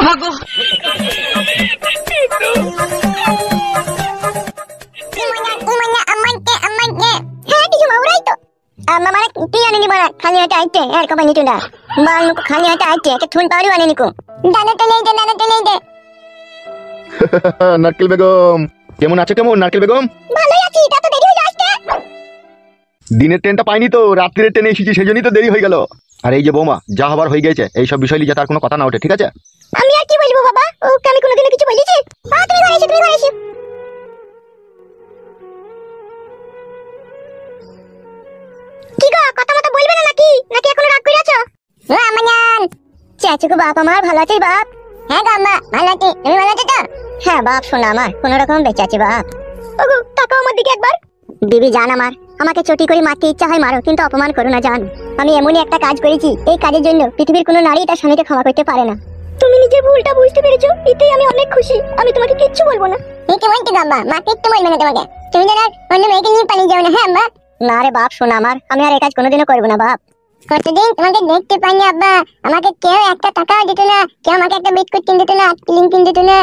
ভাগো। খালি হাতে আইতে আর কমাই নিতু না বাল মুখ খালি হাতে আইতে একটা থুন পারি বানিয়ে নিকো দানা তো নেই দে নারকেল বেগম কেমন আছো? কেমন নারকেল বেগম? ভালোই আছি। তা তো দেরি হয়ে আসছে। দিনের ট্রেনটা পাইনি তো, রাত্রির ট্রেনে এসেছি, সেজন্যই তো দেরি হয়ে গেল। আর এই যে বৌমা, যা হবার হয়ে গেছে, এইসব বিষয় নিয়ে তার কোনো কথা না ওঠে, ঠিক আছে? আমি আর কি বলবো বাবা, ওকে আমি কোনোদিনও কিছু বলেছি? তুমি ঘরে এসো, তুমি ঘরে এসো। কি গো, কথা মতো বলবে না নাকি এখনো রাগ করে আছো? আমানান চাচু গো, বাপ আমার ভালো আছিস বাপ? হ্যাঁ গো আম্মা ভালো আছি, তুমি ভালো আছো তো? হ্যাঁ বাপ, শোনা আমার কোন রকম বেঁচে আছি বাপ। ওগো তাকাও আমার দিকে একবার। বিবি জান আমার, আমাকে চটি করে মারতে ইচ্ছা হয় মারো, কিন্তু অপমান করো না জান। আমি এমনই একটা কাজ করেছি, এই কাজের জন্য পৃথিবীর কোনো নারী তার স্বামীকে ক্ষমা করতে পারে না। তুমি নিজের ভুলটা বুঝতে পেরেছো, এতেই আমি অনেক খুশি। আমি তোমাকে কিচ্ছু বলবো না। এই কেমন কি গাম্মা, মা কিচ্ছু বলবে না তোমাকে? তুমি যেন অন্য মেয়েকে নিয়ে পালিয়ে যাও না। হ্যাঁ আম্মা। না রে বাপ, শোনা আমার, আমি আর এই কাজ কোনোদিনও করবো না বাপ। কতদিন তোমাকে দেখতে পাইনি আব্বা, আমাকে কেউ একটা টাকাও দিত না, কেউ আমাকে একটা বিস্কুট কিনে দিত না, ক্লিন কিনে দিত না।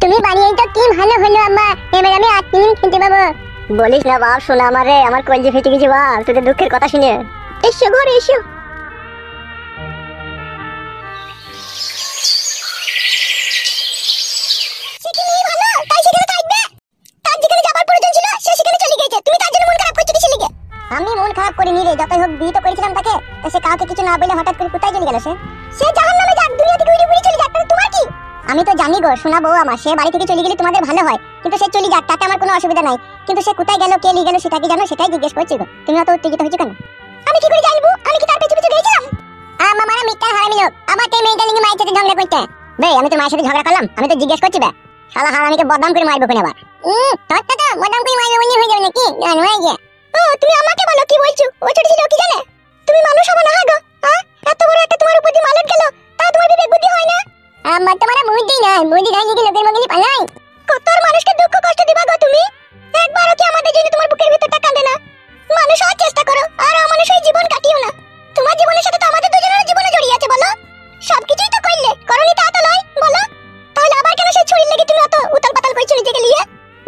তুমি বানিয়ে তো কি ভালো হলো আম্মা, এবার আমি ক্লিন খেতে পাবো। বলিস না বাপ, শোনা আমার রে, আমার কলজে ফেটে গেছে বাপ তোদের দুঃখের কথা শুনে। এসো ঘরে এসো। আমি মন খারাপ করিনি রে, যতই হোক বিয়ে তো করেছিলাম তাকে, তা সে কাউকে কিছু না বলে হঠাৎ করে কোথায় চলে গেল? সে জাহান্নামে যাক, দুনিয়া থেকে উড়ে উড়ে চলে যাক, তাহলে তোমার কি? আমি তো জানি গো শোনা বউ আমার, সে বাড়ি থেকে চলে গেলে তোমাদের ভালো হয়, কিন্তু সে চলে যাক, তাতে আমার কোনো অসুবিধা নাই। কিন্তু সে কোথায় গেল, কে নিয়ে গেল, সেটা কি জানো? সেটাই জিজ্ঞেস করছি গো। তুমি অত উত্তেজিত হয়েছো কেন? আমি কি করে জানবো? আমি কি তার পিছু পিছু গিয়েছিলাম? মারা মিথ্যা হারামি লোক, আবার তুই মেয়েটা নিয়ে মায়ের সাথে ঝগড়া করতে? বে আমি তো মায়ের সাথে ঝগড়া করলাম? আমি তো জিজ্ঞেস করছি বে। শালা হারামিকে বদনাম করে মারবো কেন আবার? তোর তো বদনাম করে মারবো বলে হয়ে যাবে নাকি? জানো হয়ে গিয়ে। ও তুমি আমাকে বলো কি বলছো? ও ছোট ছিল কি জানে? তুমি মানুষ হবে না? হ্যাঁ গো, এত বড় একটা তোমার উপর দিয়ে মালট গেল, তা তোমার বিবেক বুদ্ধি হয় না? আমার তো মানে বুদ্ধি নাই, বুদ্ধি নাই কি লোকের মগলি পালাই? কত মানুষকে দুঃখ কষ্ট দিবা গো তুমি? একবারও কি আমাদের জন্য তোমার বুকের ভিতরটা কাঁদে না? মানুষ হওয়ার চেষ্টা করো, আর অমানুষ হয়ে জীবন কাটিও না। তোমার জীবনের সাথে তো আমাদের দুজনের জীবনে জড়িয়ে আছে, বলো? সবকিছুই তো করলে, করনি তা তো নয়, বলো? তাহলে আবার কেন সেই ছুরির লেগে তুমি অত উতাল পাতাল করছো নিজেকে নিয়ে?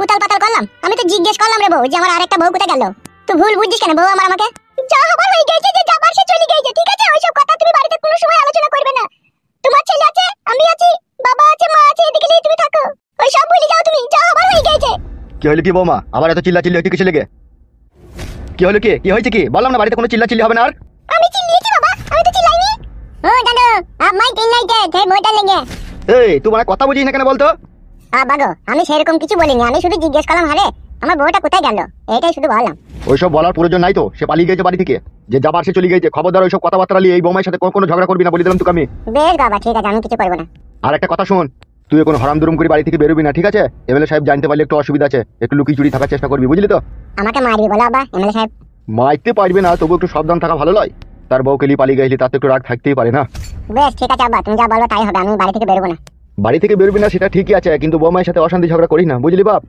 উতাল পাতাল করলাম? আমি তো জিজ্ঞেস করলাম রে বউ, যে আমার আরেকটা বউ কোথায় গেল? তুই ভুল বুঝছিস কেন বউ আমার? আমাকে যা হবার হয়ে গেছে, যে যাবার সে চলে গেছে, ঠিক আছে? ওইসব কথা তুমি বাড়িতে কোনো সময় আলোচনা করবে না। তোমার ছেলে আছে, আমি আছি, বাবা আছে, মা আছে, এদিকে নিয়ে তুমি থাকো। ওইসব ভুলে যাও তুমি, যা হবার হয়ে গেছে। কি হলো কি বৌমা, আবার এত চিল্লাচিল্লি হচ্ছে কিছু লেগে? কি হলো কি? কি হয়েছে কি? বললাম না বাড়িতে কোনো চিল্লাচিল্লি হবে না আর। আমি চিল্লিয়েছি বাবা? আমি তো চিল্লাইনি। ও জানো আমায় চিল্লাইতে সেই বউটা লেগে। এই তুই মানে কথা বুঝিস না কেন বলতো? বাগো আমি সেরকম কিছু বলিনি, আমি শুধু জিজ্ঞেস করলাম আরে আমার বউটা কোথায় গেল, এটাই শুধু বললাম। ওইসব বলার প্রয়োজন নাই তো, সে পালিয়ে গেছে বাড়ি থেকে, যে যাবার সে চলে গেছে। খবরদার ওইসব কথাবার্তা নিয়ে এই বৌমার সাথে কোনো ঝগড়া করবি না, বলে দিলাম তোকে আমি। বেশ বাবা ঠিক আছে, আমি কিছু করবো না। আর একটা কথা শোন, তুই কোনো হারাম দুরুম করে বাড়ি থেকে বেরোবি না, ঠিক আছে? এমএলএ সাহেব জানতে পারলে একটু অসুবিধা আছে, একটু লুকিয়ে চুরি থাকার চেষ্টা করবি, বুঝলি তো? আমাকে মারবি বলো বাবা এমএলএ সাহেব? মারতে পারবে না, তবু একটু সাবধান থাকা ভালো নয়। তার বউকে নিয়ে পালিয়ে গেলি, তাতে একটু রাগ থাকতেই পারে না। বেশ ঠিক আছে আব্বা, তুমি যা বলো তাই হবে, আমি বাড়ি থেকে বেরোবো না। বাড়ি থেকে বেরোবি না সেটা ঠিকই আছে, কিন্তু বৌমার সাথে অশান্তি ঝগড়া করিস না, বুঝলি বাপ?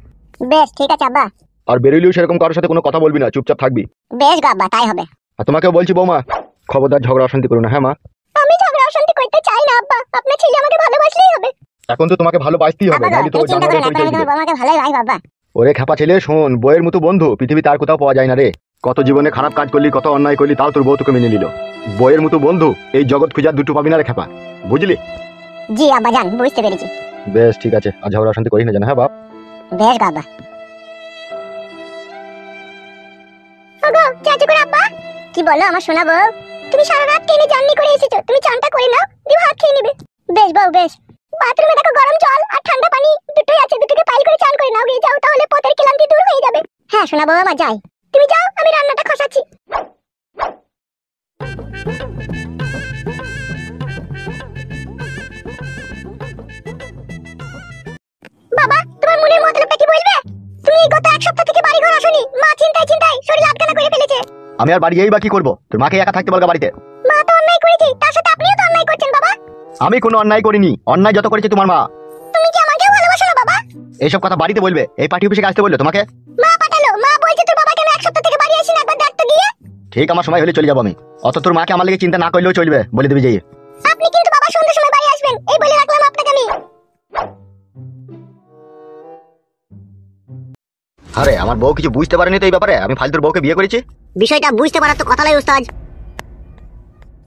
বেশ ঠিক আছে আব্বা। আর বেরোলেও সেরকম কারোর সাথে কোনো কথা বলবি না, চুপচাপ থাকবি। বেশ গো আব্বা, তাই হবে। আর তোমাকেও বলছি বৌমা, খবরদার ঝগড়া অশান্তি করো না। হ্যাঁ মা? আমি ঝগড়া অশান্তি করতে চাই না আব্বা, আপনার ছেলে আমাকে ভালোবাসলেই হবে। এখন তো তোমাকে ভালোবাসতেই হবে, নাহলে তো জানাবে করে চলবে। আমাকে ভালোই ভাই বাবা। ওরে খেপা ছেলে, শোন, বইয়ের মতো বন্ধু পৃথিবী তার কোথাও পাওয়া যায় না রে। কত জীবনে খারাপ কাজ করলি, কত অন্যায় করলি, তাও তোর বউ তোকে মেনে নিল। বইয়ের মতো বন্ধু এই জগৎ খুঁজার দুটো পাবি না রে খেপা, বুঝলি? জি আব্বা জান, বুঝতে পেরেছি। বেশ ঠিক আছে, আর ঝগড়া অশান্তি করিস না জানা। হ্যাঁ বাপ? বেশ বাবা। ওগো চাচু করে আব্বা। কি বলো আমার সোনা বউ? তুমি সারা রাত ট্রেনে জার্নি করে এসেছো, তুমি চানটা করে নাও, দিয়ে ভাত খেয়ে নেবে। বেশ বউ বেশ। বাথরুমে দেখো গরম জল আর ঠান্ডা পানি দুটোই আছে, দুটোকে পাইল করে চান করে নাও, গিয়ে যাও, তাহলে পথের ক্লান্তি দূর হয়ে যাবে। হ্যাঁ সোনা বউ আমার যাই। তুমি যাও, আমি রান্নাটা খসাচ্ছি। বাবা তোমার মনের মতলবটা কি বলবে? তুমি গত এক সপ্তাহ থেকে বাড়ি ঘর আসোনি, মা চিন্তায় চিন্তায় শরীর আটকানা করে ফেলেছে। আমি আর বাড়ি গিয়েই বা কি করবো? তোর মাকে একা থাকতে বলগা বাড়িতে। মা তো অন্যায় করেছে, তার সাথে আপনিও তো অন্যায় করছেন বাবা। আমি কোনো অন্যায় করিনি, অন্যায় যত করেছে তোমার মা। তুমি কি আমাকেও ভালোবাসো না বাবা? এইসব কথা বাড়িতে বলবে? এই পার্টি অফিসে আসতে বললো তোমাকে? মা পাঠালো, মা বলছে তোর বাবা কেন এক সপ্তাহ থেকে বাড়ি আসেনি, একবার দেখ তো গিয়ে। ঠিক আমার সময় হলে চলে যাবো আমি, অত তোর মাকে আমার লেগে চিন্তা না করলেও চলবে, বলে দিবি যে। আপনি কিন্তু বাবা সন্ধ্যার সময় বাড়ি আসবেন, এই বলে রাখলাম আপনাকে আমি। আরে আমার বউ কিছু বুঝতে পারেনি তো এই ব্যাপারে, আমি ফালতুর বউকে বিয়ে করেছি। বিষয়টা বুঝতে পারার তো কথা নয় ওস্তাদ।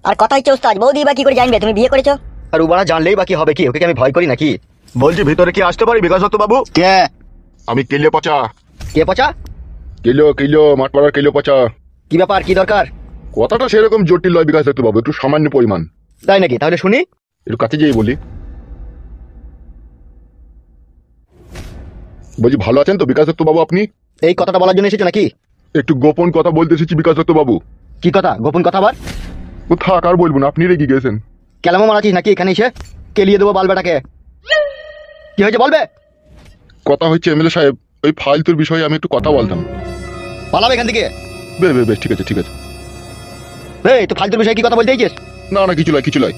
আর কথা হচ্ছে ওস্তাদ, বৌদি বা কি করে জানবে তুমি বিয়ে করেছো? আর উবারা জানলেই বাকি হবে কি, ওকে কি আমি ভয় করি নাকি? বলছি ভিতরে কি আসতে পারি বিকাশ দত্ত বাবু? কে? আমি কেলে পচা। কে পচা? কিলো মাঠপাড়ার কিলো পচা। কি ব্যাপার, কি দরকার? কথাটা সেরকম জটিল নয় বিকাশ দত্ত বাবু, একটু সামান্য পরিমাণ। তাই নাকি? তাহলে শুনি। একটু কাছে যেয়ে বলি। বলছি ভালো আছেন তো বিকাশ দত্ত বাবু আপনি? এই কথাটা বলার জন্য এসেছো নাকি? একটু গোপন কথা বলতে এসেছি বিকাশ দত্ত বাবু। কি কথা, গোপন কথা আবার? ও থাক আর বলবো না, আপনি রেগে গেছেন। কেলামো মারাছিস নাকি এখানে এসে? কেলিয়ে দেবো বাল বেটাকে। কি হয়েছে বলবে? কথা হচ্ছে এমএলএ সাহেব, ওই ফালতুর বিষয়ে আমি একটু কথা বলতাম। পালাবে এখান থেকে। বেশ ঠিক আছে ঠিক আছে। এই তো ফালতুর বিষয়ে কি কথা বলতে চাইছিস? না না কিছু নয়।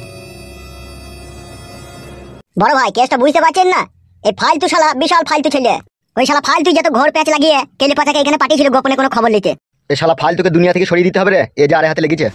বড় ভাই কেসটা বুঝতে পারছেন না? এই ফালতু শালা বিশাল ফালতু ছেলে। ওই শালা ফালতু যত ঘর প্যাচ লাগিয়ে কেলে পাচাকে এখানে পাঠিয়েছিল গোপনে কোনো খবর নিতে। এ শালা ফালতুকে দুনিয়া থেকে সরিয়ে দিতে হবে রে, এ যে আরে হাতে লেগেছে।